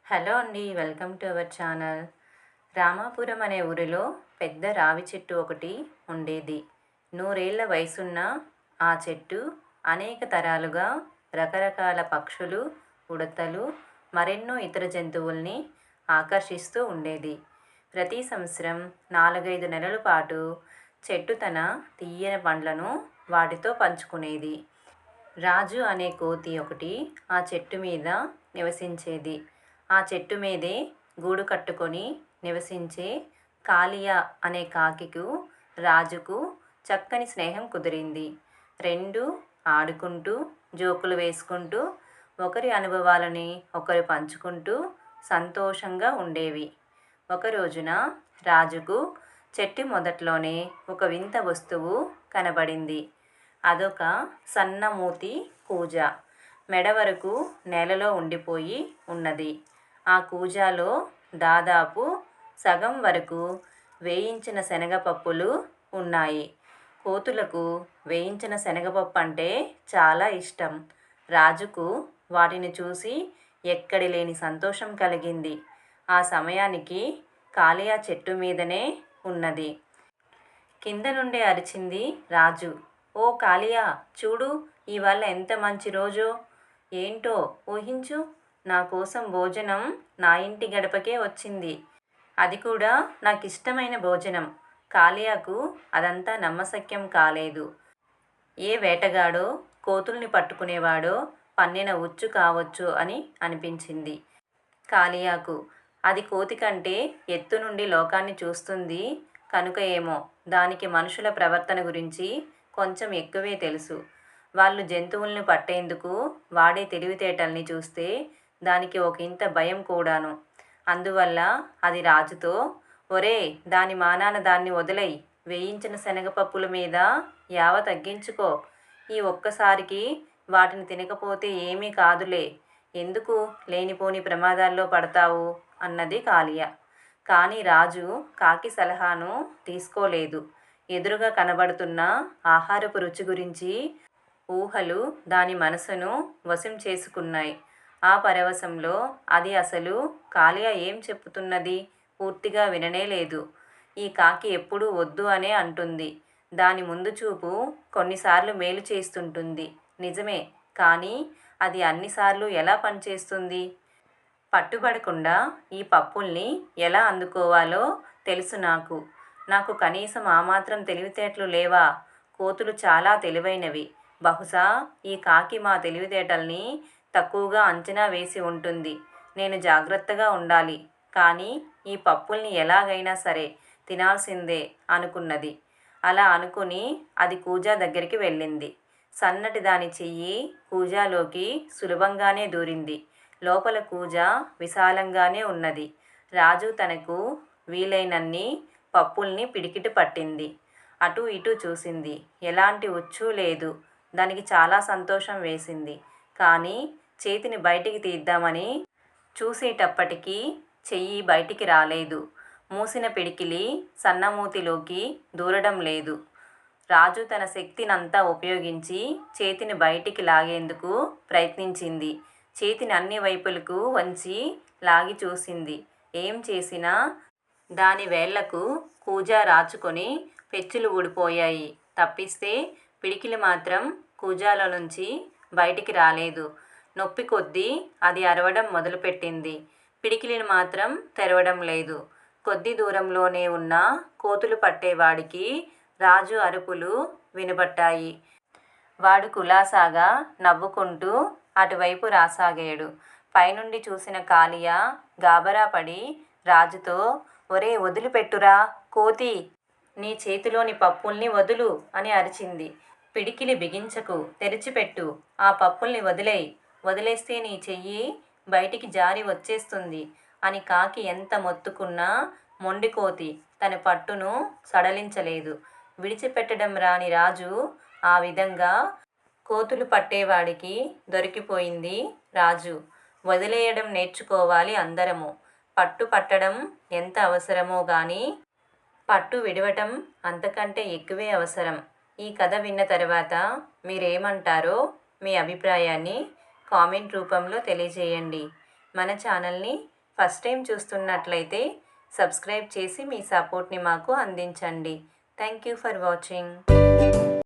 Hello అండి. Welcome to our channel. Ramapuram అనే ఊరిలో పెద్ద రావి చెట్టు ఒకటి ఉండేది. నూరేళ్ల వయసున్న ఆ చెట్టు అనేక తరాలుగా రకరకాల పక్షులు, ఉడతలు, మరెన్నో ఇతర జంతువుల్ని ఆకర్షిస్తూ ఉండేది. ప్రతి సంవత్సరం 4-5 నెలల పాటు చెట్టు తన తీయని పండ్లను వాటితో పంచుకునేది. రాజు అనే కోతి ఒకటి ఆ చెట్టు మీద నివసించేది. ఆ చెట్టు మీదే గూడు కట్టుకొని నివసించే కాలియా అనే కాకికు రాజుకు చక్కని స్నేహం కుదిరింది. రెండు ఆడుకుంటూ, జోకులు వేసుకుంటూ, ఒకరి అనుభవాలని ఒకరు పంచుకుంటూ సంతోషంగా ఉండేవి. ఒక రోజున రాజుకు చెట్టు మొదట్లోనే ఒక వింత వస్తువు కనబడింది. అదొక సన్నమూతి కూజ. మెడ వరకు నేలలో ఉండిపోయి ఉన్నది. ఆ కూజాలో దాదాపు సగం వరకు వేయించిన శనగపప్పులు ఉన్నాయి. కోతులకు వేయించిన శనగపప్పు అంటే చాలా ఇష్టం. రాజుకు వాటిని చూసి ఎక్కడి లేని సంతోషం కలిగింది. ఆ సమయానికి కాలియా చెట్టు మీదనే ఉన్నది. కింద నుండి అరిచింది రాజు. ఓ కాలియా, చూడు, ఇవాళ ఎంత మంచి రోజో ఏంటో ఊహించు. నా కోసం భోజనం నా ఇంటి గడపకే వచ్చింది. అది కూడా నాకిష్టమైన భోజనం. కాలియాకు అదంతా నమ్మశక్యం కాలేదు. ఏ వేటగాడో కోతుల్ని పట్టుకునేవాడో పన్నిన ఉచ్చు కావచ్చు అని అనిపించింది కాలియాకు. అది కోతి కంటే ఎత్తు నుండి లోకాన్ని చూస్తుంది కనుక ఏమో దానికి మనుషుల ప్రవర్తన గురించి కొంచెం ఎక్కువే తెలుసు. వాళ్ళు జంతువుల్ని పట్టేందుకు వాడే తెలివితేటల్ని చూస్తే దానికి ఒకింత భయం కూడాను. అందువల్ల అది రాజుతో, ఒరేయ్, దాని మానాన దాన్ని వదిలేయ్. వేయించిన శనగపప్పుల మీద యావ తగ్గించుకో. ఈ ఒక్కసారికి వాటిని తినకపోతే ఏమీ కాదులే. ఎందుకు లేనిపోని ప్రమాదాల్లో పడతావు అన్నది కాలియా. కానీ రాజు కాకి సలహాను తీసుకోలేదు. ఎదురుగా కనబడుతున్న ఆహారపు రుచి గురించి ఊహలు దాని మనసును వశం చేసుకున్నాయి. ఆ పరవశంలో అది అసలు కాలియా ఏం చెప్పుతున్నది పూర్తిగా విననేలేదు. ఈ కాకి ఎప్పుడూ వద్దు అనే అంటుంది. దాని ముందు చూపు కొన్నిసార్లు మేలు చేస్తుంటుంది నిజమే, కానీ అది అన్నిసార్లు ఎలా పనిచేస్తుంది? పట్టుబడకుండా ఈ పప్పుల్ని ఎలా అందుకోవాలో తెలుసు నాకు. నాకు కనీసం ఆ మాత్రం తెలివితేటలు లేవా? కోతులు చాలా తెలివైనవి. బహుశా ఈ కాకి మా తెలివితేటల్ని తక్కువగా అంచనా వేసి ఉంటుంది. నేను జాగ్రత్తగా ఉండాలి. కానీ ఈ పప్పుల్ని ఎలాగైనా సరే తినాల్సిందే అనుకున్నది. అలా అనుకుని అది కూజా దగ్గరికి వెళ్ళింది. సన్నటి దాని చెయ్యి కూజాలోకి సులభంగానే దూరింది. లోపల కూజ విశాలంగానే ఉన్నది. రాజు తనకు వీలైనన్ని పప్పుల్ని పిడికిటి పట్టింది. అటూ ఇటూ చూసింది. ఎలాంటి ఉచ్చు లేదు. దానికి చాలా సంతోషం వేసింది. కానీ చేతిని బయటికి తీద్దామని చూసేటప్పటికీ చెయ్యి బయటికి రాలేదు. మూసిన పిడికిలి సన్నమూతిలోకి దూరడం లేదు. రాజు తన శక్తినంతా ఉపయోగించి చేతిని బయటికి లాగేందుకు ప్రయత్నించింది. చేతిని అన్ని వైపులకు వంచి లాగి చూసింది. ఏం చేసినా దాని వేళ్ళకు కూజా రాచుకొని పెచ్చులు ఊడిపోయాయి తప్పిస్తే పిడికిలి మాత్రం కూజాలో నుంచి బయటికి రాలేదు. నొప్పి కొద్దీ అది అరవడం మొదలుపెట్టింది. పిడికిలిని మాత్రం తెరవడం లేదు. కొద్ది దూరంలోనే ఉన్న కోతులు పట్టేవాడికి రాజు అరుపులు వినబడ్డాయి. వాడు కులాసాగా నవ్వుకుంటూ అటువైపు రాసాగాడు. పైనుండి చూసిన కాలియా గాబరాపడి రాజుతో, ఒరే, వదిలిపెట్టురా కోతీ, నీ చేతిలోని పప్పుల్ని వదులు అని అరిచింది. పిడికిలి బిగించకు, తెరిచిపెట్టు. ఆ పప్పుల్ని వదిలేయ్. వదిలేస్తే నీ చెయ్యి బయటికి జారి వచ్చేస్తుంది అని కాకి ఎంత మొత్తుకున్నా మొండికోతి తన పట్టును సడలించలేదు. విడిచిపెట్టడం రాని రాజు ఆ విధంగా కోతులు పట్టేవాడికి దొరికిపోయింది. రాజు వదిలేయడం నేర్చుకోవాలి అందరము. పట్టు పట్టడం ఎంత అవసరమో గాని పట్టు విడవటం అంతకంటే ఎక్కువే అవసరం. ఈ కథ విన్న తర్వాత మీరేమంటారో మీ అభిప్రాయాన్ని కామెంట్ రూపంలో తెలియజేయండి. మన ఛానల్ని ఫస్ట్ టైం చూస్తున్నట్లయితే సబ్స్క్రైబ్ చేసి మీ సపోర్ట్ని మాకు అందించండి. Thank you for watching.